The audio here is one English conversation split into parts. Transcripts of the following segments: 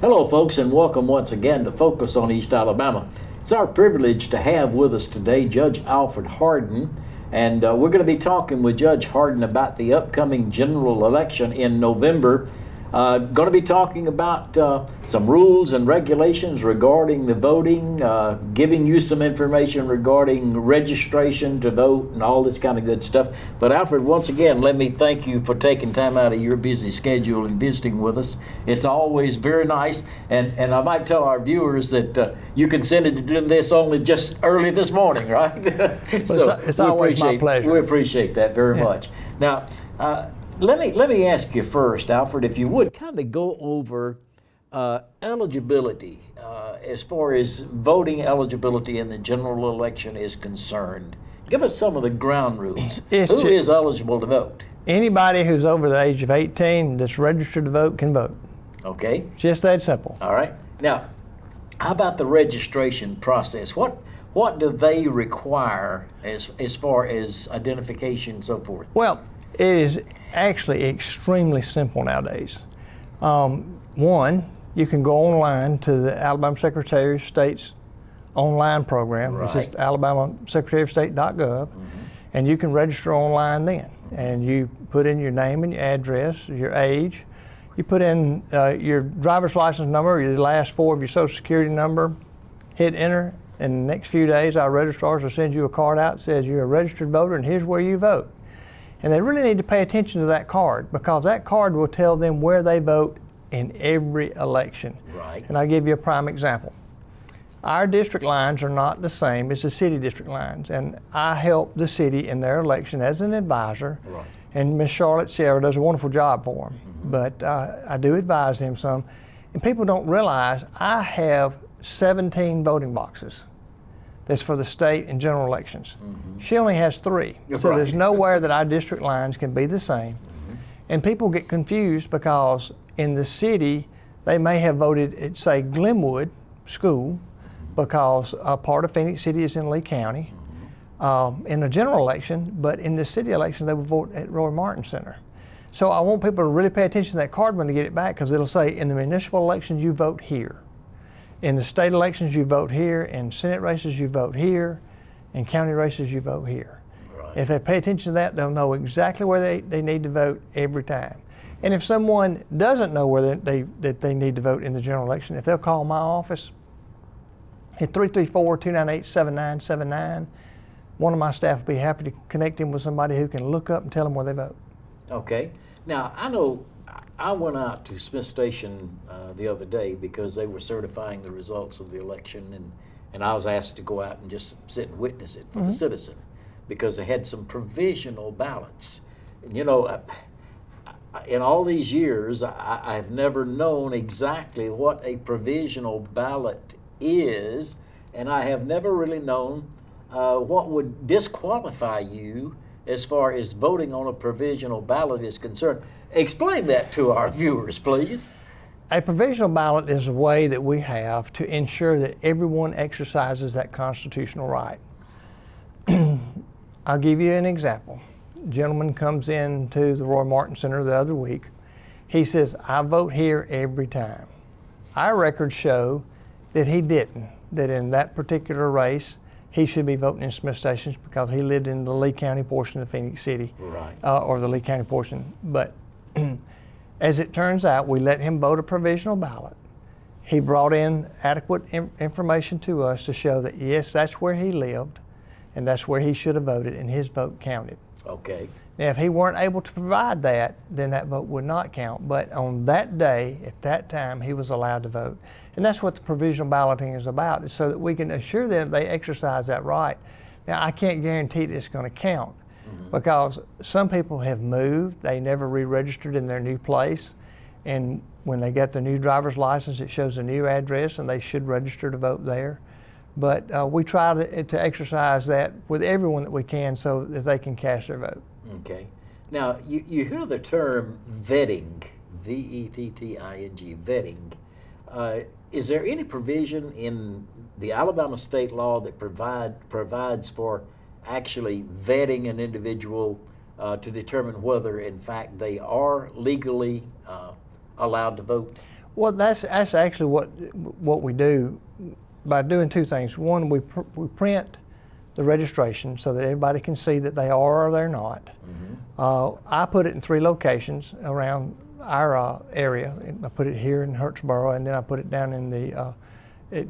Hello, folks, and welcome once again to Focus on East Alabama. It's our privilege to have with us today Judge Alford Harden, and we're going to be talking with Judge Harden about the upcoming general election in November. Going to be talking about some rules and regulations regarding the voting, giving you some information regarding registration to vote and all this kind of good stuff. But Alfred, once again, let me thank you for taking time out of your busy schedule and visiting with us. It's always very nice, and I might tell our viewers that you consented to doing this only just early this morning, right? So it's always my pleasure. We appreciate that very much. Now, let me ask you first, Alfred, if you would kind of go over eligibility as far as voting eligibility in the general election is concerned. Give us some of the ground rules. Who is eligible to vote? Anybody who's over the age of 18 that's registered to vote can vote. Okay. Just that simple. All right. Now, how about the registration process? What do they require as far as identification and so forth? Well, it is actually extremely simple nowadays. One, you can go online to the Alabama Secretary of State's online program. Right. It's just alabamasecretaryofstate.gov, and you can register online then. And you put in your name and your address, your age. You put in your driver's license number, your last four of your social security number, hit enter. In the next few days, our registrars will send you a card out that says you're a registered voter and here's where you vote. And they really need to pay attention to that card, because that card will tell them where they vote in every election. Right. And I'll give you a prime example. Our district lines are not the same as the city district lines, and I help the city in their election as an advisor. Right. And Miss Charlotte Sierra does a wonderful job for them. But I do advise them some. And people don't realize I have 17 voting boxes. That's for the state and general elections. She only has 3. So Right. there's nowhere that our district lines can be the same. And people get confused because in the city, they may have voted at, say, Glenwood School, because a part of Phoenix City is in Lee County in a general election, but in the city election, they would vote at Roy Martin Center. So I want people to really pay attention to that card when they get it back, because it'll say, in the municipal elections, you vote here. In the state elections, you vote here. In Senate races, you vote here. In county races, you vote here. Right. If they pay attention to that, they'll know exactly where they need to vote every time. And if someone doesn't know where that they need to vote in the general election, if they'll call my office at 334-298-7979, one of my staff will be happy to connect them with somebody who can look up and tell them where they vote. Okay. Now, I know I went out to Smith Station the other day because they were certifying the results of the election, and I was asked to go out and just sit and witness it for the citizen, because they had some provisional ballots. And, you know, in all these years, I've never known exactly what a provisional ballot is, and I have never really known what would disqualify you as far as voting on a provisional ballot is concerned. Explain that to our viewers, please. A provisional ballot is a way that we have to ensure that everyone exercises that constitutional right. I'll give you an example. A gentleman comes into the Roy Martin Center the other week. He says, I vote here every time. Our records show that he didn't, that in that particular race, he should be voting in Smith Stations because he lived in the Lee County portion of Phoenix City, Right. Or the Lee County portion. But as it turns out, we let him vote a provisional ballot. He brought in adequate information to us to show that, yes, that's where he lived, and that's where he should have voted, and his vote counted. Okay. Now, if he weren't able to provide that, then that vote would not count. But on that day, at that time, he was allowed to vote. And that's what the provisional balloting is about, is so that we can assure them they exercise that right. Now, I can't guarantee that it's going to count, because some people have moved, they never re-registered in their new place, and when they get their new driver's license, it shows a new address, and they should register to vote there. But we try to exercise that with everyone that we can so that they can cast their vote. Okay. Now, you hear the term vetting, V-E-T-T-I-N-G, vetting. Is there any provision in the Alabama state law that provides for actually vetting an individual to determine whether, in fact, they are legally allowed to vote? Well, that's actually what we do by doing two things. One, we print the registration so that everybody can see that they are or they're not. I put it in 3 locations around our area. I put it here in Hurtsboro, and then I put it down in the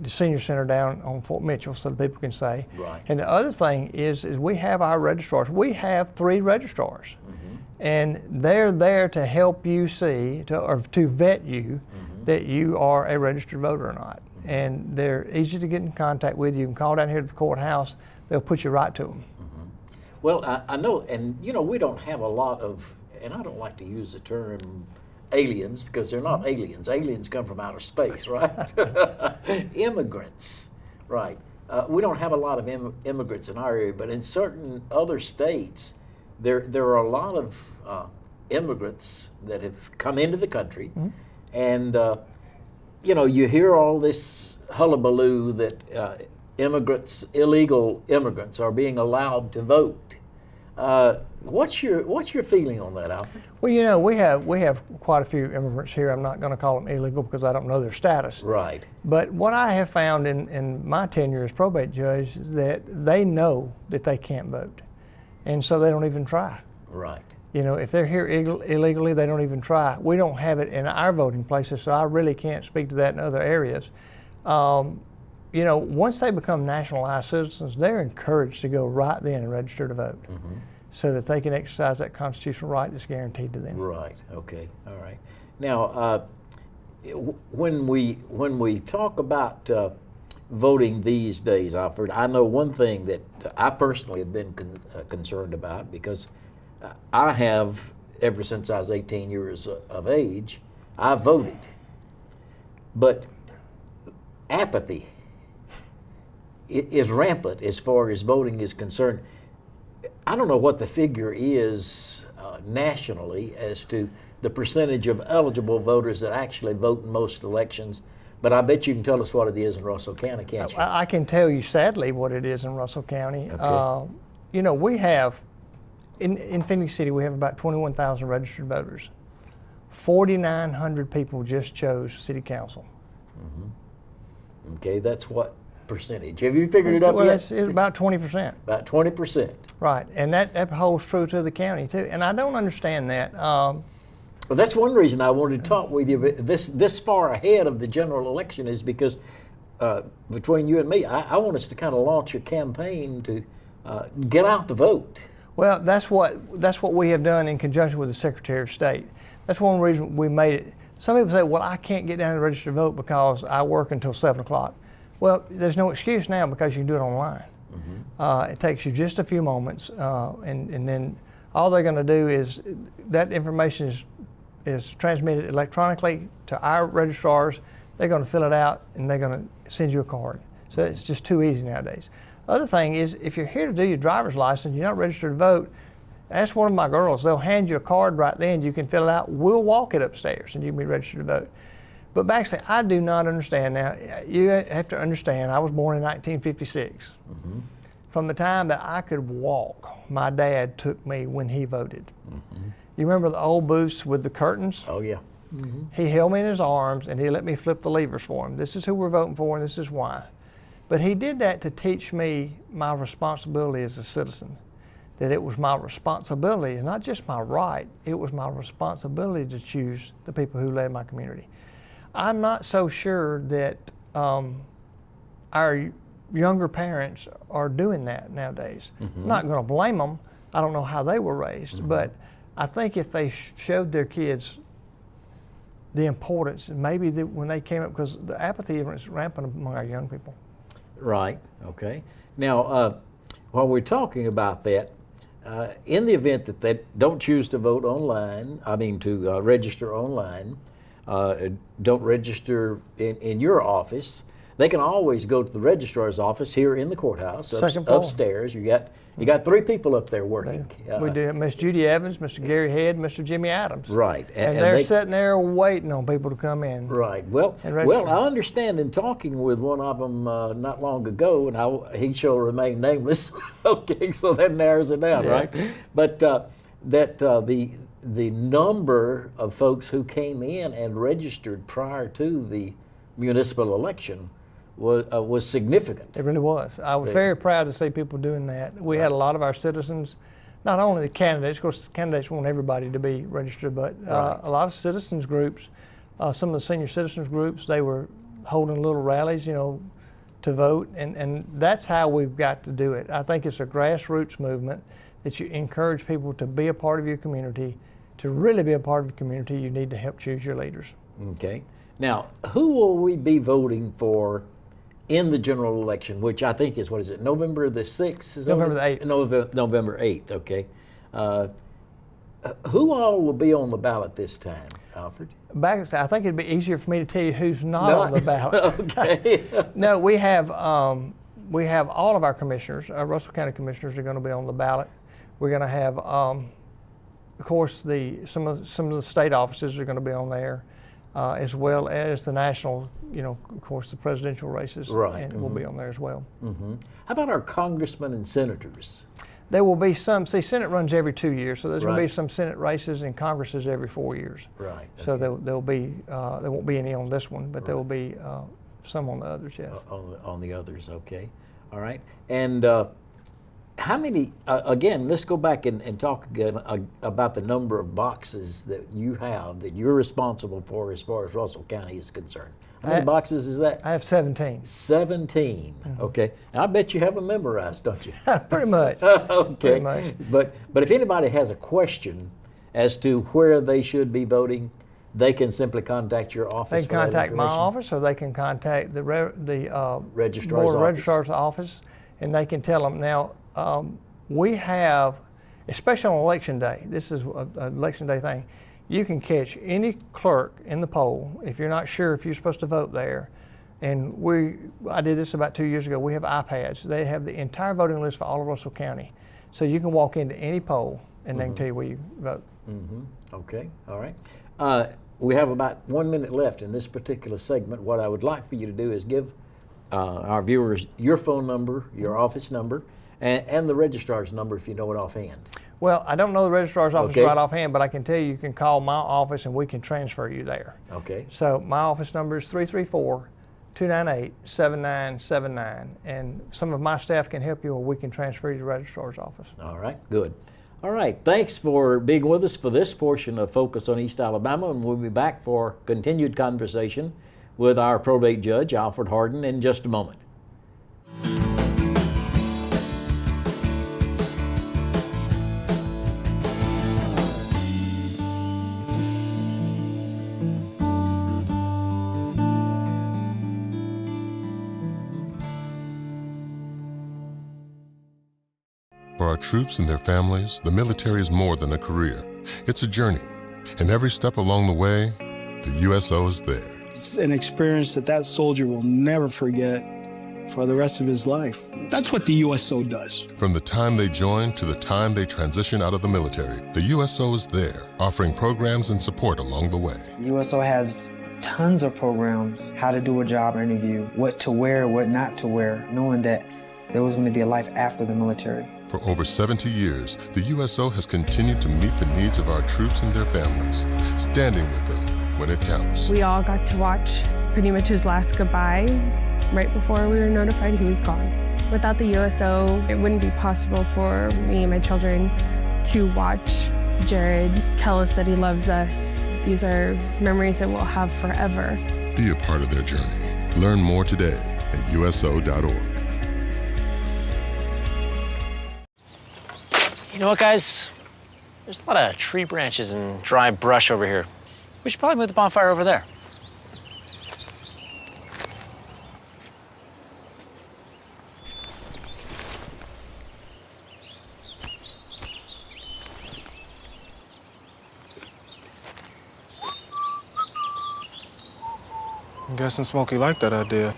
senior center down on Fort Mitchell so that people can say. Right. And the other thing is we have our registrars. We have 3 registrars, and they're there to help you see, or to vet you that you are a registered voter or not. And they're easy to get in contact with. You can call down here to the courthouse. They'll put you right to them. Well, I know, and you know, we don't have a lot of, and I don't like to use the term aliens because they're not aliens. Aliens come from outer space, right? Immigrants, right. We don't have a lot of immigrants in our area, but in certain other states, there are a lot of immigrants that have come into the country, and you know, you hear all this hullabaloo that immigrants, illegal immigrants, are being allowed to vote. What's your feeling on that, Alfred? Well, you know, we have quite a few immigrants here. I'm not going to call them illegal because I don't know their status. Right. But what I have found in my tenure as probate judge is that they know that they can't vote, and so they don't even try. Right. You know, if they're here illegally, they don't even try. We don't have it in our voting places, so I really can't speak to that in other areas. You know, once they become nationalized citizens, they're encouraged to go right then and register to vote, so that they can exercise that constitutional right that's guaranteed to them. Right. Okay. All right. Now, when we talk about voting these days, Alfred, I know one thing that I personally have been concerned about, because I have, ever since I was 18 years of age, I voted. But apathy is rampant as far as voting is concerned. I don't know what the figure is nationally as to the percentage of eligible voters that actually vote in most elections, but I bet you can tell us what it is in Russell County, can't you? I can tell you sadly what it is in Russell County. Okay. You know, we have, in Phoenix City, we have about 21,000 registered voters. 4,900 people just chose city council. Okay, that's what percentage? Have you figured it up yet? It's about 20%. About 20%. Right, and that holds true to the county too. And I don't understand that. Well, that's one reason I wanted to talk with you. But this far ahead of the general election is because between you and me, I want us to kind of launch a campaign to get out the vote. Well, that's what we have done in conjunction with the Secretary of State. That's one reason we made it. Some people say, well, I can't get down to register to vote because I work until 7 o'clock. Well, there's no excuse now because you can do it online. It takes you just a few moments, and then all they're going to do is that information is transmitted electronically to our registrars. They're going to fill it out and they're going to send you a card. So it's just too easy nowadays. Other thing is, if you're here to do your driver's license, you're not registered to vote, ask one of my girls. They'll hand you a card right then. You can fill it out. We'll walk it upstairs and you can be registered to vote. But Baxley, I do not understand. Now, you have to understand, I was born in 1956. From the time that I could walk, my dad took me when he voted. You remember the old booths with the curtains? Oh, yeah. He held me in his arms and he let me flip the levers for him. This is who we're voting for and this is why. But he did that to teach me my responsibility as a citizen, that it was my responsibility, and not just my right, it was my responsibility to choose the people who led my community. I'm not so sure that our younger parents are doing that nowadays. I'm not going to blame them. I don't know how they were raised, but I think if they showed their kids the importance, and maybe when they came up, because the apathy is rampant among our young people. Right, okay. Now, while we're talking about that, in the event that they don't choose to vote online, to register online, don't register in your office, they can always go to the registrar's office here in the courthouse, upstairs. You got 3 people up there working. We do. Miss Judy Evans, Mr. Gary Head, Mr. Jimmy Adams. Right. And they're sitting there waiting on people to come in. Right. Well, I understand in talking with one of them not long ago, and he shall remain nameless. Okay, so that narrows it down, right? But that the number of folks who came in and registered prior to the municipal election was significant. It really was. I was very proud to see people doing that. We had a lot of our citizens, not only the candidates, of course, the candidates want everybody to be registered, but a lot of citizens groups, some of the senior citizens groups, they were holding little rallies, you know, to vote, and that's how we've got to do it. I think it's a grassroots movement that you encourage people to be a part of your community. To really be a part of the community, you need to help choose your leaders. Okay. Now, who will we be voting for in the general election, which I think is, what is it, November the 6th? Is November the 8th. November 8th, okay. Who all will be on the ballot this time, Alfred? I think it'd be easier for me to tell you who's not on the ballot. Okay. No, we have all of our commissioners, our Russell County commissioners are going to be on the ballot. We're going to have, of course, some of the state offices are going to be on there, as well as the national, you know, of course, the presidential races will be on there as well. Mm-hmm. How about our congressmen and senators? There will be some. See, Senate runs every 2 years, so there's going to be some Senate races, and Congress is every 4 years. Right. So there won't be any on this one, but there will be some on the others. Yes. On the others, okay. All right. And how many? Again, let's go back and talk again about the number of boxes that you have that you're responsible for as far as Russell County is concerned. How many boxes is that? I have 17. 17. Mm-hmm. Okay. And I bet you have them memorized, don't you? Pretty much. Okay. Pretty much. But if anybody has a question as to where they should be voting, they can simply contact your office. They can contact my office, or they can contact the registrar's Board of office. Registrar's office, and they can tell them. Now, we have, especially on election day, this is an election day thing, you can catch any clerk in the poll if you're not sure if you're supposed to vote there. And I did this about 2 years ago. We have iPads. They have the entire voting list for all of Russell County. So you can walk into any poll and they can tell you where you vote. Mm-hmm. Okay, all right. We have about 1 minute left in this particular segment. What I would like for you to do is give our viewers your phone number, your office number, and the registrar's number if you know it offhand. Well, I don't know the registrar's office right offhand, but I can tell you can call my office and we can transfer you there. Okay. So my office number is 334-298-7979, and some of my staff can help you, or we can transfer you to the registrar's office. All right, good. All right, thanks for being with us for this portion of Focus on East Alabama, and we'll be back for continued conversation with our probate judge, Alford Harden, in just a moment. For our troops and their families, the military is more than a career. It's a journey. And every step along the way, the USO is there. It's an experience that soldier will never forget for the rest of his life. That's what the USO does. From the time they join to the time they transition out of the military, the USO is there, offering programs and support along the way. USO has tons of programs, how to do a job interview, what to wear, what not to wear, knowing that there was going to be a life after the military. For over 70 years, the USO has continued to meet the needs of our troops and their families, standing with them when it counts. We all got to watch pretty much his last goodbye right before we were notified he was gone. Without the USO, it wouldn't be possible for me and my children to watch Jared tell us that he loves us. These are memories that we'll have forever. Be a part of their journey. Learn more today at USO.org. You know what, guys? There's a lot of tree branches and dry brush over here. We should probably move the bonfire over there. I'm guessing Smokey liked that idea.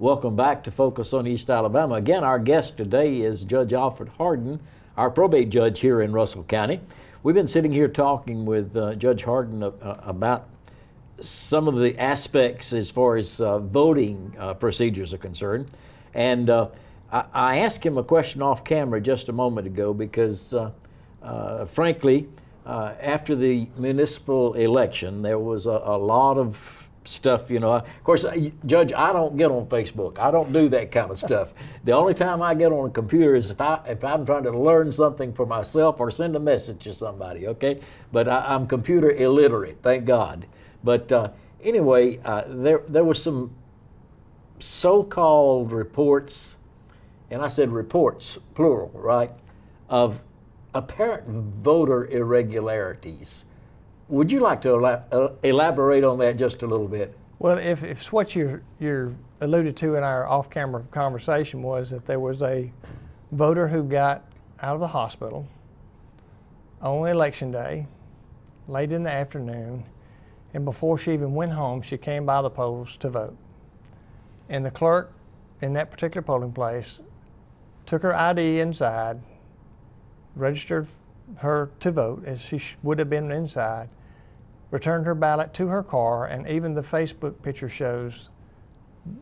Welcome back to Focus on East Alabama. Again, our guest today is Judge Alford Harden, our probate judge here in Russell County. We've been sitting here talking with Judge Harden about some of the aspects as far as voting procedures are concerned. And I asked him a question off camera just a moment ago because, frankly, after the municipal election, there was a lot of stuff, you know. Of course, Judge, I don't get on Facebook. I don't do that kind of stuff. The only time I get on a computer is if I'm trying to learn something for myself or send a message to somebody, okay? But I'm computer illiterate, thank God. But anyway, there was some so-called reports, and I said reports, plural, right, of apparent voter irregularities. Would you like to elaborate on that just a little bit? Well, if what you're alluded to in our off-camera conversation was that there was a voter who got out of the hospital on election day, late in the afternoon, and before she even went home, she came by the polls to vote. And the clerk in that particular polling place took her ID inside, registered her to vote as she would have been inside, returned her ballot to her car, and even the Facebook picture shows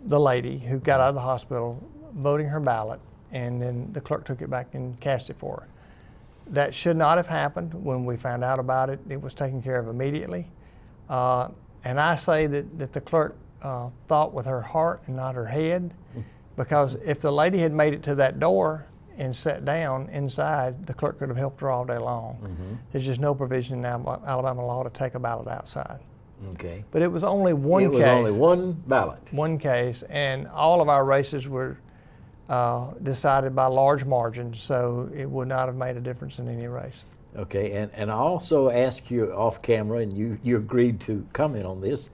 the lady who got out of the hospital voting her ballot, and then the clerk took it back and cast it for her. That should not have happened. When we found out about it, it was taken care of immediately. And I say that the clerk thought with her heart and not her head, because if the lady had made it to that door and sat down inside, the clerk could have helped her all day long. Mm-hmm. There's just no provision in Alabama law to take a ballot outside. Okay. But it was only one case. It was only one ballot. One case, and all of our races were decided by large margins, so it would not have made a difference in any race. Okay, and I also asked you off camera, and you agreed to comment on this,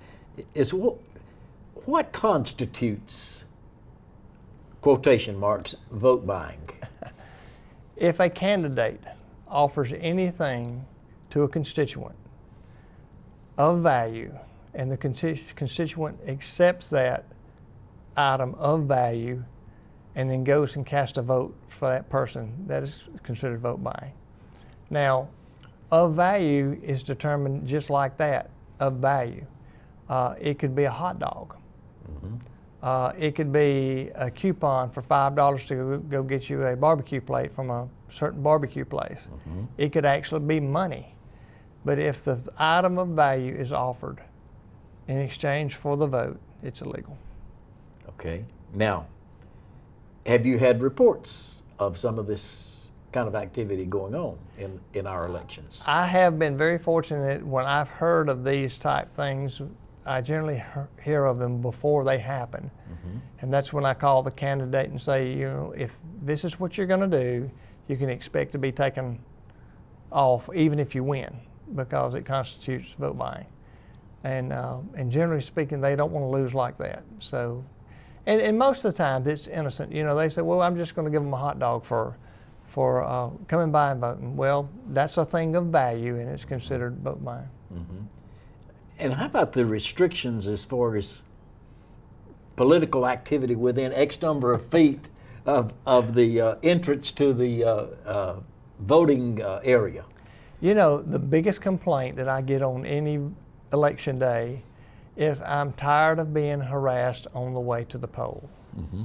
is what constitutes, quotation marks, vote buying? If a candidate offers anything to a constituent of value and the constituent accepts that item of value and then goes and casts a vote for that person, that is considered vote buying. Now, of value is determined just like that, of value. It could be a hot dog. Mm-hmm. It could be a coupon for $5 to go get you a barbecue plate from a certain barbecue place. Mm-hmm. It could actually be money. But if the item of value is offered in exchange for the vote, it's illegal. Okay. Now, have you had reports of some of this kind of activity going on in our elections? I have been very fortunate when I've heard of these type things. I generally hear of them before they happen. Mm-hmm. And that's when I call the candidate and say, you know, if this is what you're going to do, you can expect to be taken off even if you win, because it constitutes vote buying. And generally speaking, they don't want to lose like that. So, and most of the time it's innocent. You know, they say, well, I'm just going to give them a hot dog for coming by and voting. Well, that's a thing of value, and it's considered vote buying. Mm-hmm. And how about the restrictions as far as political activity within X number of feet of the entrance to the voting area? You know, the biggest complaint that I get on any election day is I'm tired of being harassed on the way to the poll. Mm-hmm.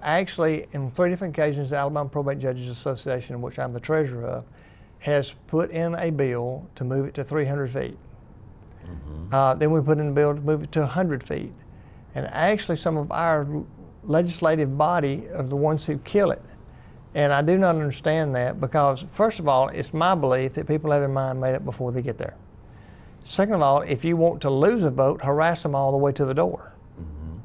Actually, in 3 different occasions, the Alabama Probate Judges Association, which I'm the treasurer of, has put in a bill to move it to 300 feet. Mm-hmm. Then we put in a bill to move it to 100 feet. And actually some of our legislative body are the ones who kill it. And I do not understand that, because first of all, it's my belief that people have their mind made up before they get there. Second of all, if you want to lose a vote, harass them all the way to the door. Mm-hmm.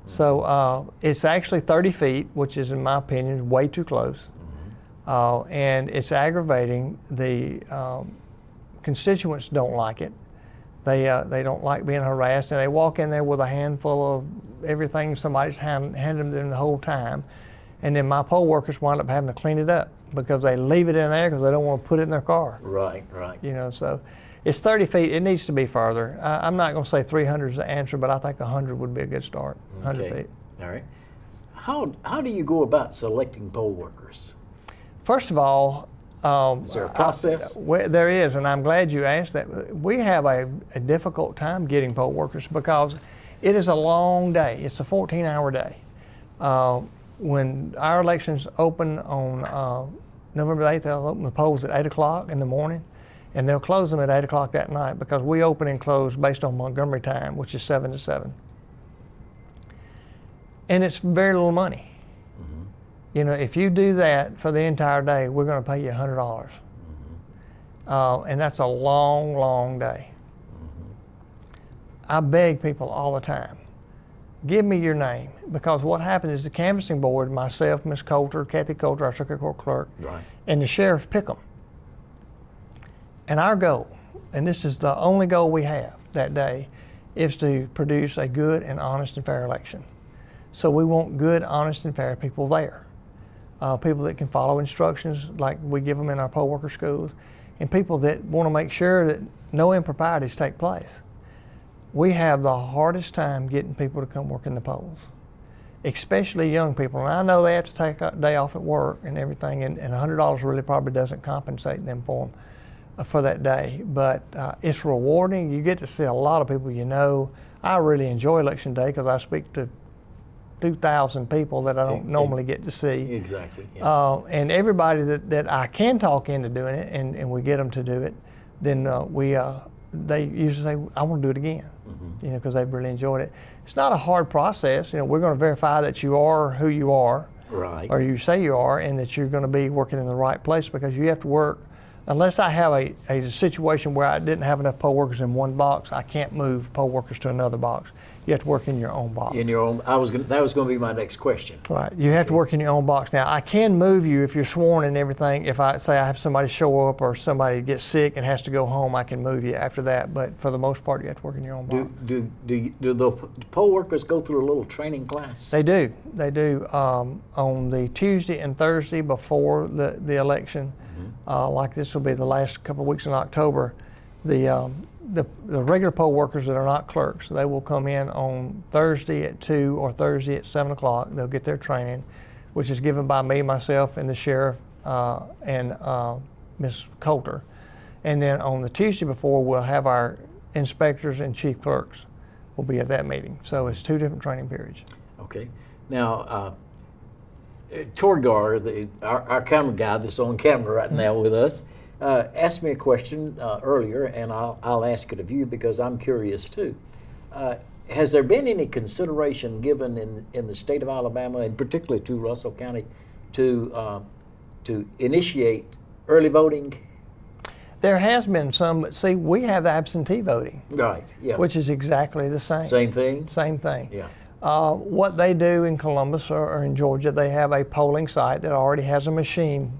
So it's actually 30 feet, which is, in my opinion, way too close. Mm-hmm. And it's aggravating. The constituents don't like it. They don't like being harassed, and they walk in there with a handful of everything somebody's handed them the whole time. And then my poll workers wind up having to clean it up because they leave it in there because they don't want to put it in their car. Right, right. You know, so it's 30 feet. It needs to be further. I'm not going to say 300 is the answer, but I think 100 would be a good start. 100 feet. All right. How do you go about selecting poll workers? First of all, Is there a process? There is, and I'm glad you asked that. We have a difficult time getting poll workers because it is a long day. It's a 14-hour day. When our elections open on November 8th, they'll open the polls at 8 o'clock in the morning, and they'll close them at 8 o'clock that night because we open and close based on Montgomery time, which is 7 to 7. And it's very little money. You know, if you do that for the entire day, we're going to pay you $100. And that's a long, long day. I beg people all the time, give me your name, because what happens is the canvassing board, myself, Ms. Coulter, Kathy Coulter, our circuit court clerk, Right. and the sheriff pick them. And our goal, and this is the only goal we have that day, is to produce a good and honest and fair election. So we want good, honest, and fair people there. People that can follow instructions like we give them in our poll worker schools, and people that want to make sure that no improprieties take place. We have the hardest time getting people to come work in the polls, especially young people. And I know they have to take a day off at work and everything, and $100 really probably doesn't compensate them for that day. But it's rewarding. You get to see a lot of people you know. I really enjoy Election Day because I speak to 2,000 people that I don't normally get to see. Exactly. Yeah. And everybody that I can talk into doing it, and we get them to do it, then they usually say, I want to do it again, you know, because they've really enjoyed it. It's not a hard process. You know, we're going to verify that you are who you are, right, or you say you are, and that you're going to be working in the right place, because you have to work. Unless I have a situation where I didn't have enough poll workers in one box, I can't move poll workers to another box. You have to work in your own box. In your own. That was going to be my next question. Right. You have to work in your own box. Now, I can move you if you're sworn and everything. If I say I have somebody show up or somebody gets sick and has to go home, I can move you after that. But for the most part, you have to work in your own box. Do the poll workers go through a little training class? They do. They do. On the Tuesday and Thursday before the election, like this will be the last couple of weeks in October, the regular poll workers that are not clerks, they will come in on Thursday at 2 or Thursday at 7 o'clock. They'll get their training, which is given by me, myself, and the sheriff, and Ms. Coulter. And then on the Tuesday before, we'll have our inspectors and chief clerks will be at that meeting. So it's 2 different training periods. Okay. Now, Torgar, our camera guy that's on camera right now with us, asked me a question earlier, and I'll ask it of you because I'm curious too. Has there been any consideration given in the state of Alabama, and particularly to Russell County, to initiate early voting? There has been some, but see, we have absentee voting. Right, yeah. Which is exactly the same. Same thing? Same thing. Yeah. What they do in Columbus or in Georgia, they have a polling site that already has a machine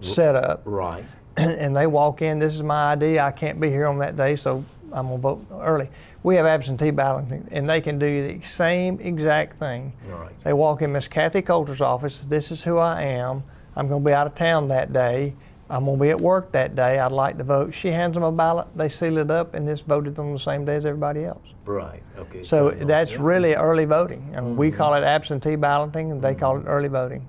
set up. Right. And they walk in, this is my ID, I can't be here on that day, so I'm going to vote early. We have absentee balloting, and they can do the same exact thing. Right. They walk in Miss Kathy Coulter's office, this is who I am, I'm going to be out of town that day, I'm going to be at work that day, I'd like to vote. She hands them a ballot, they seal it up, and it's voted on the same day as everybody else. Right, okay. So that's really early voting. I mean, we call it absentee balloting, and they call it early voting.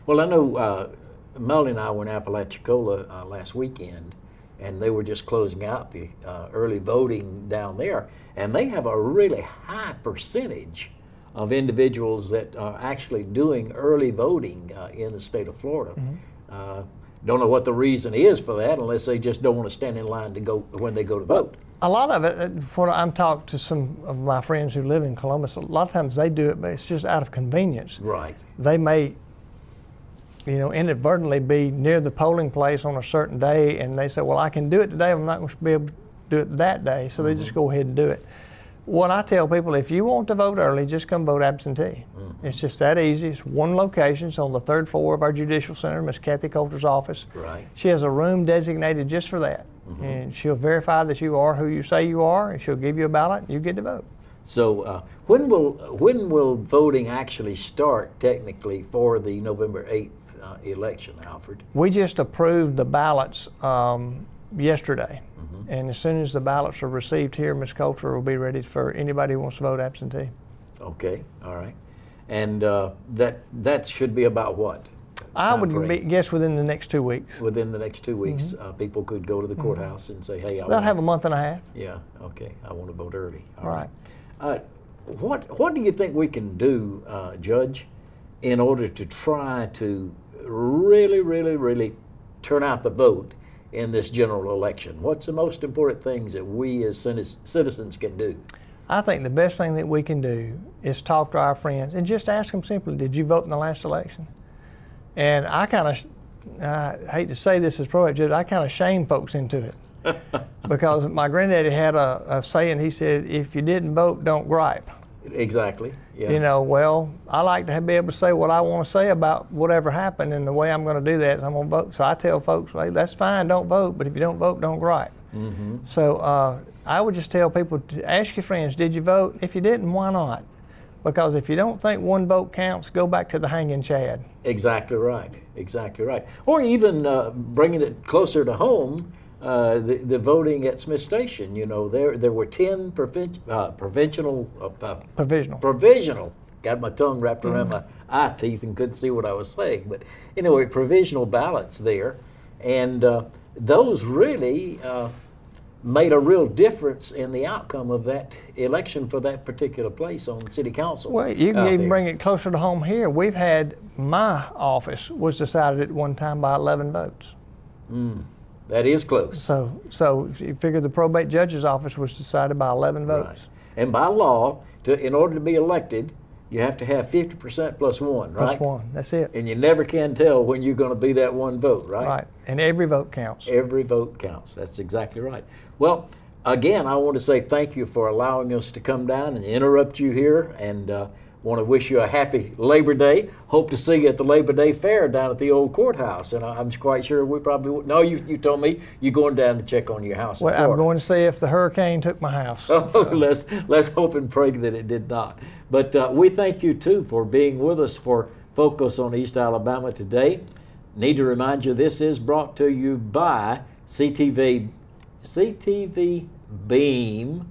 Well, I know Melanie and I were in Apalachicola last weekend, and they were just closing out the early voting down there, and they have a really high percentage of individuals that are actually doing early voting in the state of Florida. Don't know what the reason is for that, unless they just don't want to stand in line to go when they go to vote. A lot of it, I'm talking to some of my friends who live in Columbus, a lot of times they do it, but it's just out of convenience. Right. They may, you know, inadvertently be near the polling place on a certain day, and they say, well, I can do it today, I'm not going to be able to do it that day, so they just go ahead and do it. What I tell people, if you want to vote early, just come vote absentee. It's just that easy. It's one location. It's on the 3rd floor of our Judicial Center, Miss Kathy Coulter's office. Right. She has a room designated just for that. And she'll verify that you are who you say you are, and she'll give you a ballot, and you get to vote. So when will voting actually start technically for the November 8th election, Alfred? We just approved the ballots yesterday. And as soon as the ballots are received here, Ms. Coulter will be ready for anybody who wants to vote absentee. Okay, all right. And that should be about what? I would Timeframe? guess within the next 2 weeks. Within the next 2 weeks, people could go to the courthouse and say, hey, They'll have a month and a half. Yeah, okay, I want to vote early. All Right. What do you think we can do, Judge, in order to try to really turn out the vote in this general election? What's the most important things that we as citizens can do? I think the best thing that we can do is talk to our friends and just ask them simply, did you vote in the last election? And I hate to say this as probate judge, I kind of shame folks into it. Because my granddaddy had a saying, he said, if you didn't vote, don't gripe. Exactly. Yeah. You know, well, I like to be able to say what I want to say about whatever happened, and the way I'm going to do that is I'm going to vote. So I tell folks, hey, that's fine, don't vote, but if you don't vote, don't gripe. Mm-hmm. So I would just tell people to ask your friends, did you vote? If you didn't, why not? Because if you don't think one vote counts, go back to the hanging chad. Exactly right. Exactly right. Or even bringing it closer to home, the voting at Smith Station. You know, there were 10 provisional. Got my tongue wrapped around my eye teeth and couldn't see what I was saying. But anyway, provisional ballots there, and those really made a real difference in the outcome of that election for that particular place on city council. Well, you can even bring it closer to home here. We've had, my office was decided at one time by 11 votes. That is close. So you figure the probate judge's office was decided by 11 votes. Right. And by law, in order to be elected, you have to have 50% plus one, right? Plus one, that's it. And you never can tell when you're going to be that one vote, right? Right, and every vote counts. Every vote counts, that's exactly right. Well, again, I want to say thank you for allowing us to come down and interrupt you here, and want to wish you a happy Labor Day. Hope to see you at the Labor Day Fair down at the old courthouse, and I'm quite sure we probably would. No, you told me you're going down to check on your house. Well, I'm going to see if the hurricane took my house. Oh, so. let's hope and pray that it did not. But we thank you too for being with us for Focus on East Alabama today. Need to remind you, this is brought to you by CTV Beam,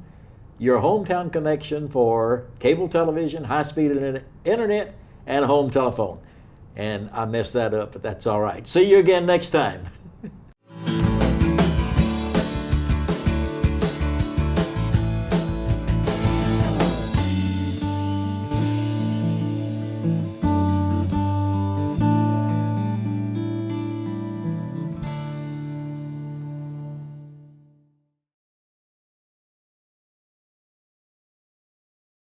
your hometown connection for cable television, high-speed internet, and home telephone. And I messed that up, but that's all right. See you again next time.